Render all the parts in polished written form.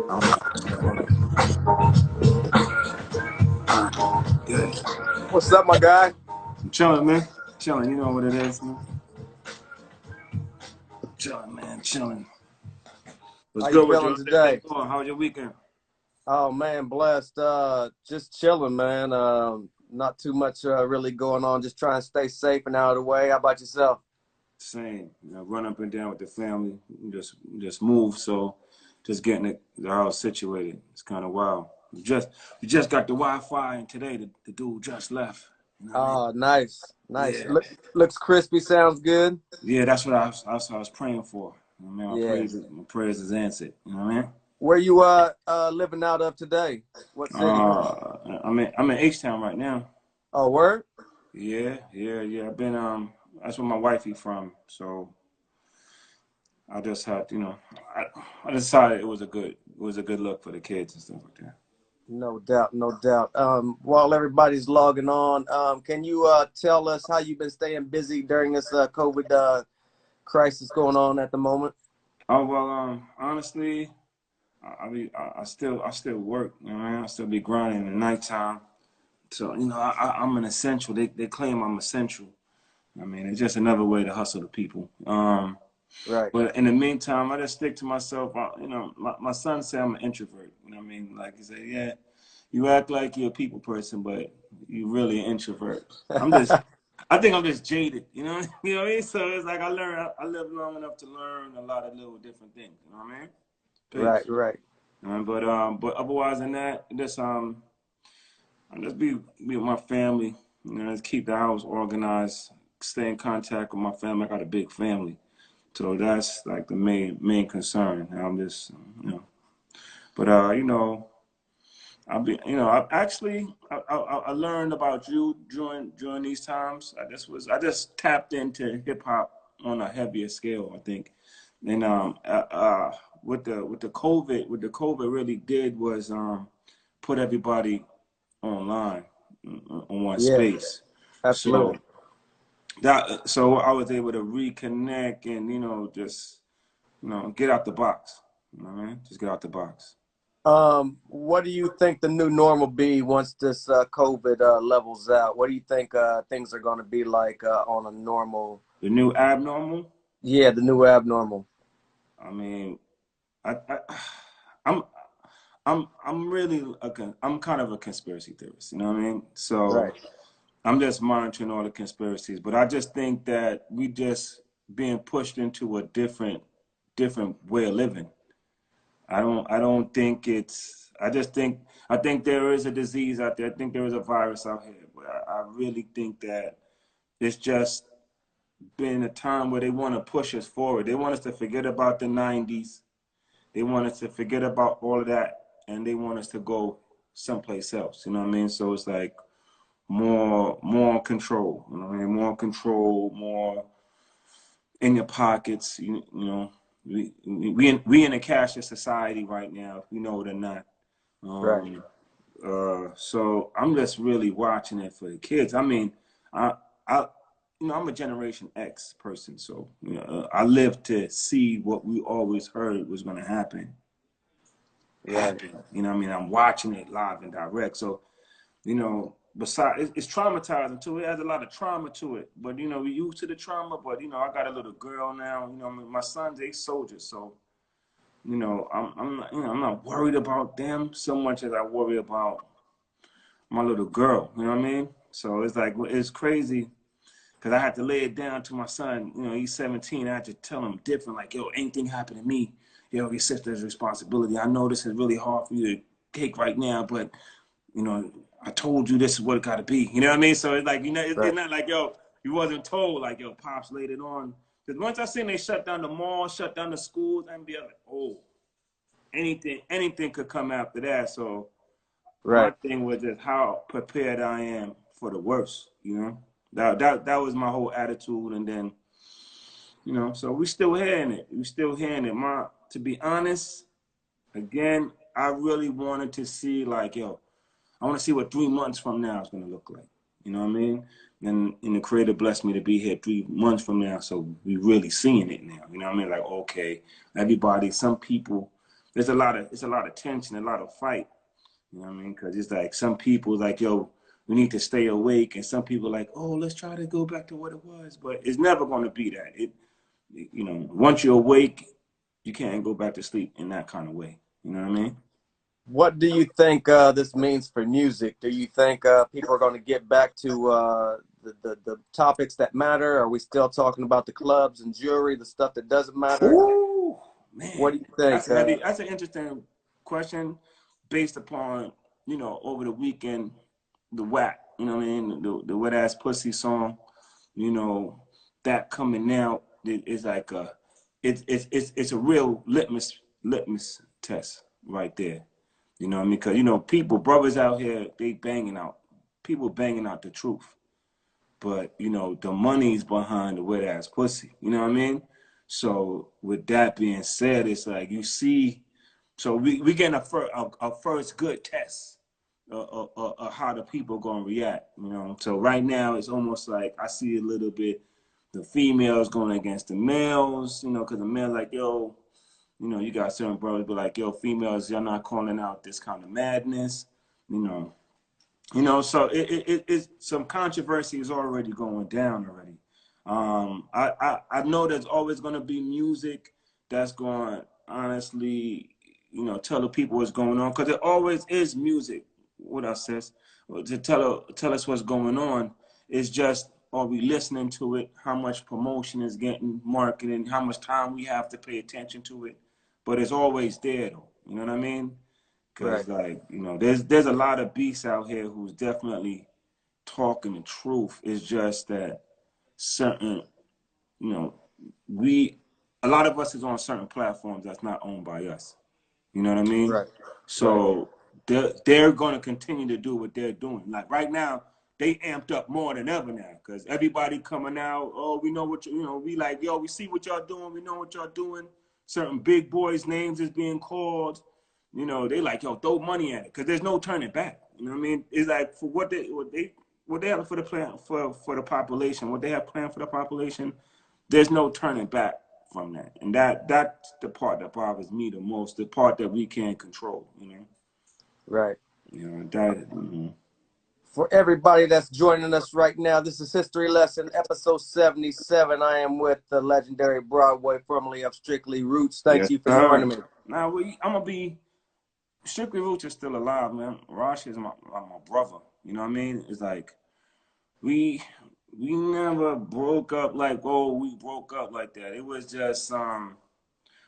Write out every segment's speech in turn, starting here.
Good. What's up, my guy? I'm chilling, man. Chilling. You know what it is, man. Chilling, man. Chilling. What's How you good with you? feeling How's everything today? going? How was your weekend? Oh man, blessed. Just chilling, man. Not too much really going on. Just trying to stay safe and out of the way. How about yourself? Same. Run up and down with the family. Just move. So, just getting the house situated. It's kind of wild. We just got the Wi-Fi, and today the dude just left. You know what I mean? Oh, nice, nice. Yeah. Looks crispy. Sounds good. Yeah. That's what I was praying for. You know what I mean, Yeah. my prayers is answered. You know what I mean? Where you living out of today? What city? I'm in H-Town right now. Oh, word. Yeah. I've been that's where my wifey from. So I just had, I decided it was a good look for the kids and stuff like that. No doubt, no doubt. While everybody's logging on, can you tell us how you've been staying busy during this COVID crisis going on at the moment? Oh well, honestly, I still work. You know what I mean? I still be grinding in the nighttime. So I'm an essential. They claim I'm essential. I mean, it's just another way to hustle the people. Right. But in the meantime, I just stick to myself. My son said I'm an introvert. You know what I mean? Like he said, yeah, you act like you're a people person, but you really an introvert. I think I'm just jaded. You know, you know what I mean? So it's like I lived long enough to learn a lot of little different things. You know what I mean? Right, Peace. right. But otherwise than that, I just be with my family. Just keep the house organized. Stay in contact with my family. I got a big family. So that's like the main concern. I'm just, you know, but I actually I learned about you during these times. I just tapped into hip hop on a heavier scale, I think, and what the COVID really did was put everybody online on one Yeah, space. So absolutely. so I was able to reconnect and just get out the box. You know what I mean? Just get out the box. What do you think the new normal be once this COVID levels out? What do you think things are going to be like on a normal? The new abnormal. Yeah, the new abnormal. I mean, I I'm I'm really I'm kind of a conspiracy theorist. You know what I mean? So Right. I'm just monitoring all the conspiracies, but I just think that we just being pushed into a different way of living. I don't think it's I think there is a disease out there. I think there is a virus out here, but I really think that it's just been a time where they want to push us forward. They want us to forget about the 90s. They want us to forget about all of that, and they want us to go someplace else. You know what I mean? So it's like more control. You know what I mean? More control, more in your pockets. We in a cashless society right now. We know it or not. Right. Um, so I'm just really watching it for the kids. I mean, I, I, I'm a Generation X person, so I lived to see what we always heard was going to happen. Right. Happen. You know what I mean? I'm watching it live and direct. So, besides, it's traumatizing too. It has a lot of trauma to it. But, we used to the trauma. But, I got a little girl now. My son's a soldier. So, I'm not worried about them so much as I worry about my little girl. You know what I mean? So it's like, it's crazy because I had to lay it down to my son. He's 17. I had to tell him different, like, yo, anything happen to me, your sister's responsibility. I know this is really hard for you to take right now, but, I told you this is what it got to be. You know what I mean? So it's like, it's Right. not like, yo, you wasn't told, like, yo, Pops laid it on. Because once I seen they shut down the mall, shut down the schools, I'd be like, oh, anything could come after that. So my Right. thing was just how prepared I am for the worst. That was my whole attitude, and then so we still hearing it. We still hearing it. To be honest, again, I really wanted to see like, yo, I want to see what 3 months from now is gonna look like. You know what I mean? And the creator blessed me to be here 3 months from now, so we really seeing it now. You know what I mean? Like, okay, everybody, some people. it's a lot of tension, a lot of fight. You know what I mean? Because it's like some people like, yo, we need to stay awake, and some people like, oh, let's try to go back to what it was. But it's never going to be that. You know, once you're awake, you can't go back to sleep in that kind of way. You know what I mean? What do you think this means for music? Do you think people are going to get back to the topics that matter? Are we still talking about the clubs and jewelry, the stuff that doesn't matter? Ooh, What man, do you think? that's an interesting question based upon, you know, over the weekend, the WAP, you know what I mean, the wet ass pussy song, you know, that coming out is like it's a real litmus test right there. You know what I mean? Because you know, brothers out here, people banging out the truth. But you know, the money's behind the wet ass pussy. You know what I mean? So with that being said, it's like you see, so we getting a first good test of how the people gonna react. You know, so right now it's almost like I see a little bit the females going against the males. You know, because the male like, yo, you know, you got certain brothers be like, yo, females, y'all not calling out this kind of madness. You know, so it's some controversy is already going down already. I know there's always going to be music that's going honestly, you know, tell the people what's going on because there always is music. What I says to tell us what's going on. It's just are we listening to it? How much promotion is getting marketing? How much time we have to pay attention to it? But it's always there though. You know what I mean? Right, Cause like, you know, there's a lot of beasts out here who's definitely talking the truth. It's just that certain, you know, we a lot of us is on certain platforms that's not owned by us. You know what I mean? right, right, So they're going to continue to do what they're doing. Like right now, they amped up more than ever now because everybody coming out. Oh, we know what you know. We like yo. We see what y'all doing. We know what y'all doing. Certain big boys' names is being called. You know, they like yo throw money at it because there's no turning back. You know what I mean? It's like for what they have for the plan for the population. What they have planned for the population. There's no turning back from that. And that's the part that bothers me the most, the part that we can't control, you know. right. You know, that For everybody that's joining us right now, this is History Lesson, episode 77. I am with the legendary Broadway, formerly of Strictly Roots. Thank yes, you for sir. joining me. Now I'm gonna be Strictly Roots is still alive, man. Rosh is my brother. You know what I mean? It's like we we never broke up like we broke up like that. It was just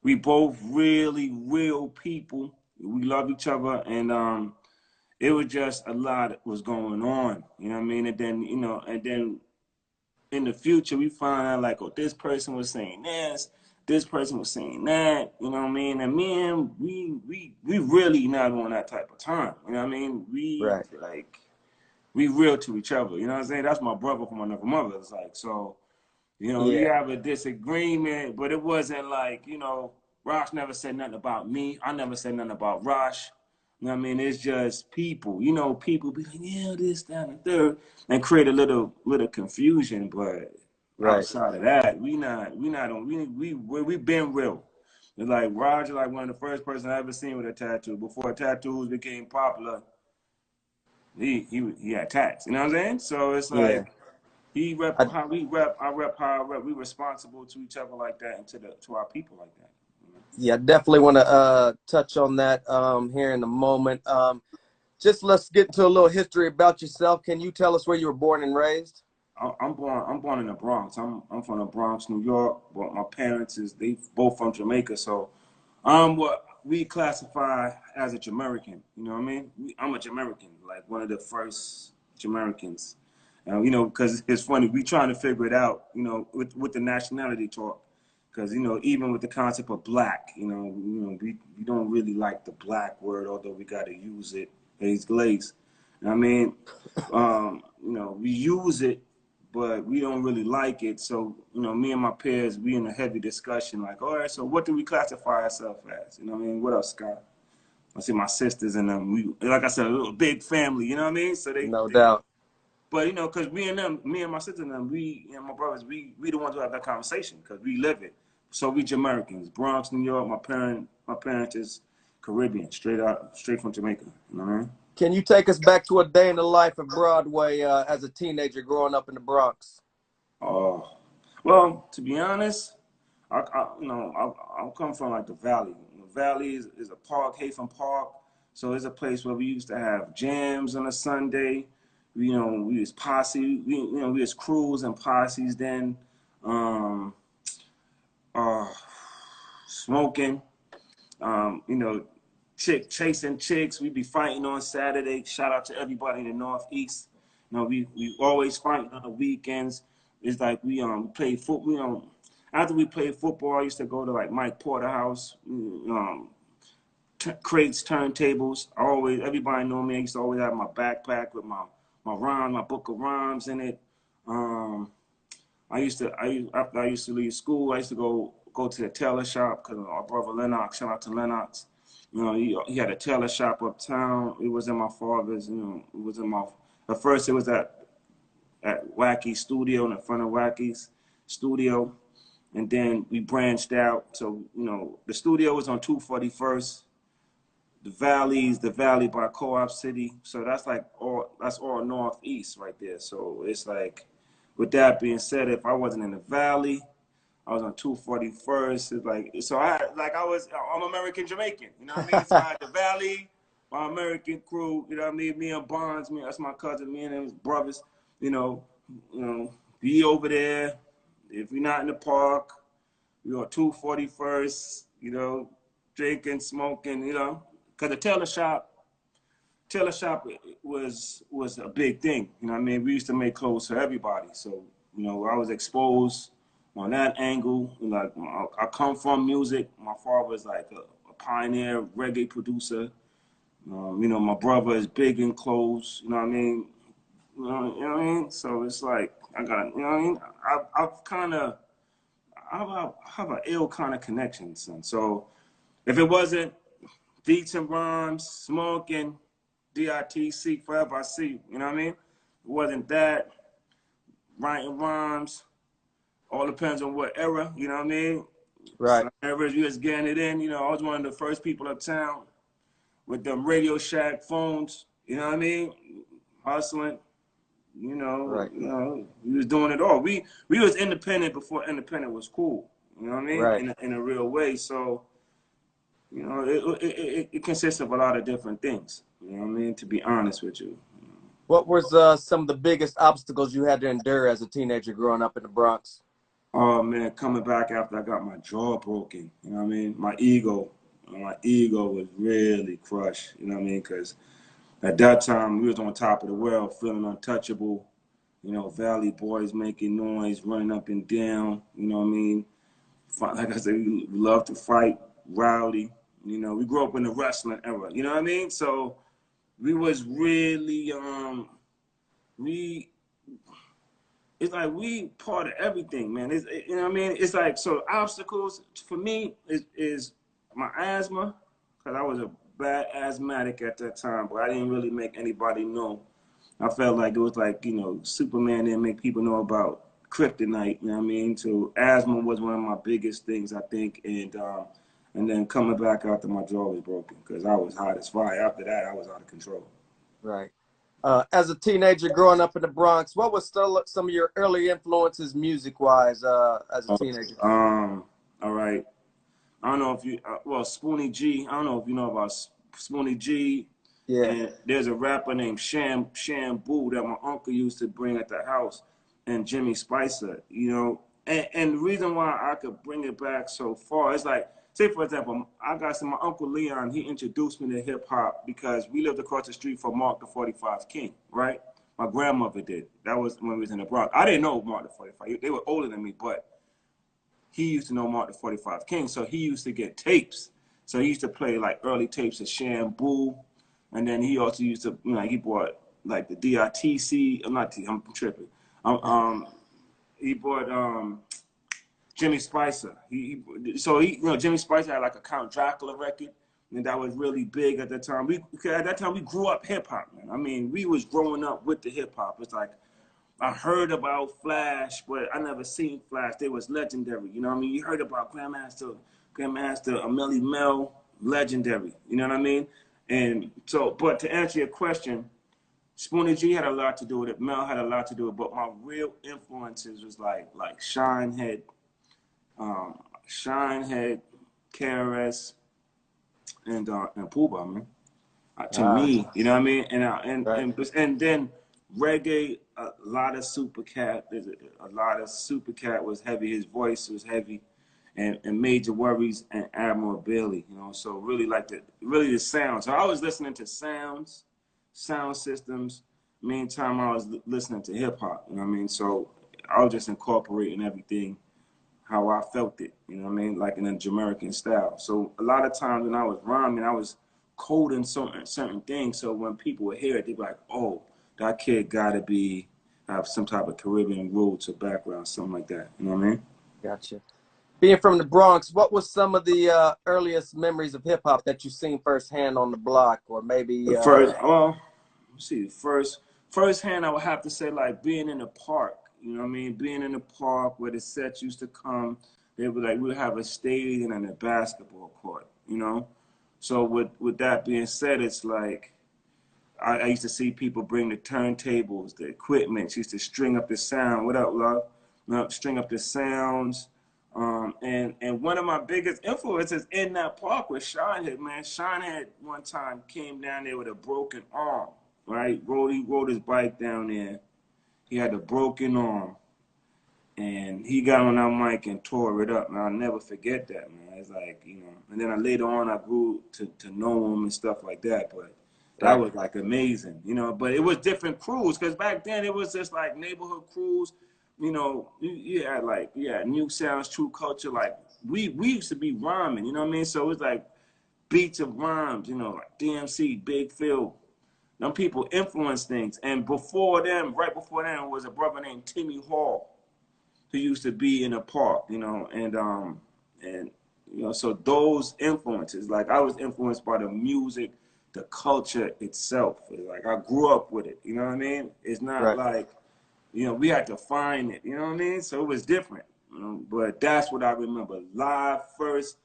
we both really real people. We love each other and it was just a lot that was going on, you know what I mean? And then, you know, and then in the future we find out like, oh, this person was saying this person was saying that, you know what I mean? And man, we really not on that type of time, you know what I mean? We Right. like we real to each other, you know what I'm saying? That's my brother from another mother. It's like so you know, we Yeah, have a disagreement, but it wasn't like, you know, Rosh never said nothing about me. I never said nothing about Rosh. You know what I mean? It's just people. You know, people be like, yeah, this, that, and the third, and create a little confusion. But right. outside of that, we not on we been real. It's like Roger, like one of the first person I ever seen with a tattoo. Before tattoos became popular, he had tats. You know what I'm saying? So it's Yeah. like he rep I, how we rep, I rep how I rep. We responsible to each other like that and to our people like that. yeah, definitely want to touch on that here in a moment. Just let's get into a little history about yourself. Can you tell us where you were born and raised? I'm born in the Bronx. I'm from the Bronx, New York. But my parents is they both from Jamaica, so I'm what we classify as a Jamaican. You know what I mean? I'm a Jamaican, like one of the first Jamaicans. You know, because it's funny, we trying to figure it out, you know, with the nationality talk. Because, you know, even with the concept of black, we don't really like the black word, although we got to use it, haze glaze. I mean, you know, we use it, but we don't really like it. So, you know, me and my peers, we in a heavy discussion, like, all right, so what do we classify ourselves as? You know what I mean? What else, Scott? I see my sisters and them. We, like I said, a little big family. You know what I mean? So No doubt. but you know, because me and my sister and them, we and my brothers, we the ones who have that conversation because we live it. So we Jamaicans, Bronx, New York. My parents is Caribbean, straight from Jamaica. You know what I mean? Can you take us back to a day in the life of Broadway as a teenager growing up in the Bronx? Oh, well, to be honest, I come from like the Valley. The Valley is a park, Hafen Park. So it's a place where we used to have jams on a Sunday. We was posse. We was crews and posses then. Um, uh, Smoking. You know, chasing chicks. We'd be fighting on Saturday. Shout out to everybody in the Northeast. We always fighting on the weekends. It's like we played football. After we played football, I used to go to like Mike Porter house, crates, turntables. Everybody know me. I used to always have my backpack with my book of rhymes in it. Um, After I used to leave school, I used to go to the tailor shop because our brother Lennox, shout out to Lennox. He had a tailor shop uptown. It was in my father's. It was in my. At first, it was at Wacky Studio in the front of Wacky's studio, and then we branched out. So the studio was on 241st. The Valley by Co-op City. So that's all northeast right there. So it's like, with that being said, if I wasn't in the Valley, I was on 241st. It's like, so I'm American Jamaican. You know what I mean? So I had the Valley, my American crew. You know what I mean? Me and Bonds, that's my cousin. Me and his brothers. You know, be over there. If we're not in the park, we on 241st. Drinking, smoking. Because the tailor shop was a big thing. You know what I mean? We used to make clothes for everybody. So, I was exposed on that angle. Like, I come from music. My father was like a pioneer reggae producer. My brother is big in clothes. You know what I mean? You know what I mean? So it's like, I got, you know what I mean? I've kind of, I have an ill kind of connection, son. So if it wasn't beats and rhymes, smoking, DITC, forever I see you. You know what I mean? It wasn't that, writing rhymes, all depends on what era, you know what I mean? Right. Some eras you just getting it in, I was one of the first people uptown with them Radio Shack phones, you know what I mean? Hustling, Right. we was doing it all. We was independent before independent was cool, you know what I mean? Right. In a real way. So, it consists of a lot of different things, you know what I mean? To be honest with you. What was some of the biggest obstacles you had to endure as a teenager growing up in the Bronx? Oh man, coming back after I got my jaw broken, you know what I mean? My ego was really crushed, you know what I mean? Because at that time we was on top of the world, feeling untouchable. Valley boys making noise, running up and down. You know what I mean? Like I said, we love to fight, rowdy. We grew up in the wrestling era. You know what I mean? So we was really we it's like we part of everything, man. You know what I mean? It's like, so obstacles for me is my asthma, because I was a bad asthmatic at that time, but I didn't really make anybody know. I felt like it was like, Superman didn't make people know about kryptonite, you know what I mean? So asthma was one of my biggest things, I think, and then coming back after my jaw was broken, because I was hot as fire. After that, I was out of control. Right. As a teenager growing up in the Bronx, what was still some of your early influences music-wise as a teenager? All right. I don't know if Spoonie G. I don't know if you know about Spoonie G. Yeah. And there's a rapper named Shambu that my uncle used to bring at the house, and Jimmy Spicer. And the reason why I could bring it back so far is like, say for example, my uncle Leon. He introduced me to hip hop because we lived across the street from Mark the 45 King, right? My grandmother did. That was when we was in the Bronx. I didn't know Mark the 45. They were older than me, but he used to know Mark the 45 King, so he used to get tapes. So he used to play like early tapes of Shambu, and then he also used to, he bought like the DITC. I'm tripping. He bought Jimmy Spicer. Jimmy Spicer had like a Count Dracula record, and that was really big at the time. At that time we grew up hip hop, man. I mean, we was growing up with the hip hop. It's like I heard about Flash, but I never seen Flash. They was legendary. You know what I mean? You heard about Grandmaster Amelie Mel, legendary. You know what I mean? And so, but to answer your question, Spoonie G had a lot to do with it. Mel had a lot to do with it. But my real influences was like Shinehead, Shinehead, KRS, and Pooh Bah, man. To Ah, me, you know what I mean? right. And then reggae, a lot of Supercat. There's a lot of Supercat was heavy. His voice was heavy, and Major Worries and Admiral Bailey. You know, so really the sound. So I was listening to sound systems. Meantime, I was listening to hip hop. You know what I mean? So I was just incorporating everything how I felt it, you know what I mean, like in a Jamaican style. So a lot of times when I was rhyming, I was coding certain things. So when people would hear it, they'd be like, "Oh, that kid gotta have some type of Caribbean roots or background, something like that." You know what I mean? Gotcha. Being from the Bronx, what was some of the earliest memories of hip hop that you seen firsthand on the block, or maybe? The first, well, let's see, first hand, I would have to say like being in the park. You know what I mean? Being in the park where the sets used to come. They would like we'd have a stadium and a basketball court. You know, so with that being said, it's like I used to see people bring the turntables, the equipment. Used to string up the sound. What up, love? String up the sounds. And one of my biggest influences in that park was Shinehead, man. Shinehead one time came down there with a broken arm, right? He rode his bike down there. He had a broken arm. And he got on that mic and tore it up. And I'll never forget that, man. It's like, you know, and then later on I grew to know him and stuff like that. But that Right. was like amazing, you know. But it was different crews because back then it was just like neighborhood crews. You know, you had New Sounds, True Culture. Like we used to be rhyming, you know what I mean? So it was like beats of rhymes, you know, like DMC, Big Phil. Them people influenced things. And before them, right before them, was a brother named Timmy Hall who used to be in a park, you know, and you know, so those influences, like I was influenced by the music, the culture itself. Like I grew up with it, you know what I mean? It's not Right. like, you know, we had to find it, you know what I mean? So it was different, you know, but that's what I remember. Live first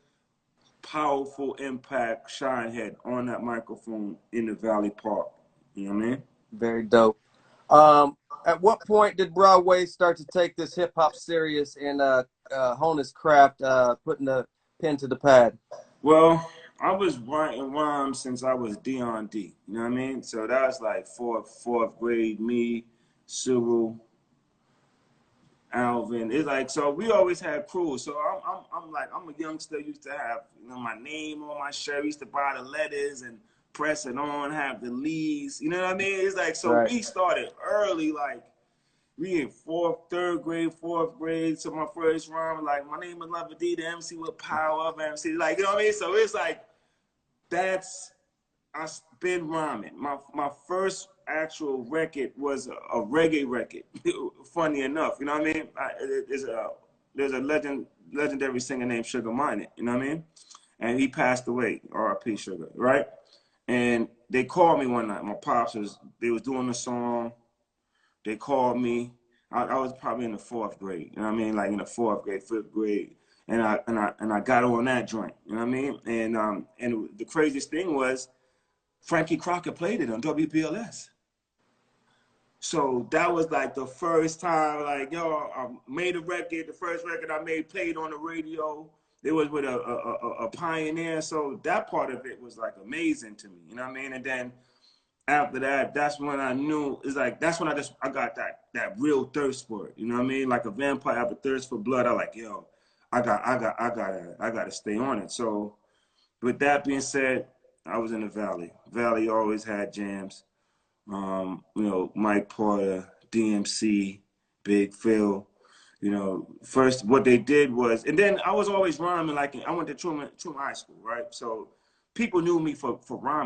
powerful impact Shinehead on that microphone in the Valley Park. You know what I mean? Very dope. At what point did Broadway start to take this hip hop serious and hone his craft, putting the pen to the pad? Well, I was writing rhymes since I was D on D. You know what I mean? So that was like fourth grade. Me, Cyril, Alvin. It's like so we always had crews. So I'm like I'm a youngster. Used to have my name on my shirt. Used to buy the letters and press it on. Have the leads. You know what I mean? It's like so Right. we started early. Like we in third grade, fourth grade. So my first rhyme like my name is Love D, the MC with power of MC. Like you know what I mean? So it's like that's I've been rhyming. My first actual record was a reggae record. Funny enough, you know what I mean? There's a legendary singer named Sugar Minott, you know what I mean? And he passed away, R.I.P. Sugar, right? And they called me one night. My pops they was doing the song. They called me. I was probably in the fourth grade, you know what I mean? Like in the fourth grade, fifth grade. And I got on that joint, you know what I mean? And the craziest thing was Frankie Crocker played it on WPLS. So that was like the first time, like, yo, I made a record. The first record I made played on the radio. It was with a pioneer. So that part of it was like amazing to me. You know what I mean? And then after that, that's when I knew it's like that's when I got that real thirst for it. You know what I mean? Like a vampire have a thirst for blood. I like, yo, I gotta stay on it. So with that being said, I was in the Valley. Valley always had jams. You know, Mike Porter, DMC, Big Phil. You know, first what they did was, and then I was always rhyming. Like I went to Truman High School, right? So people knew me for rhyming.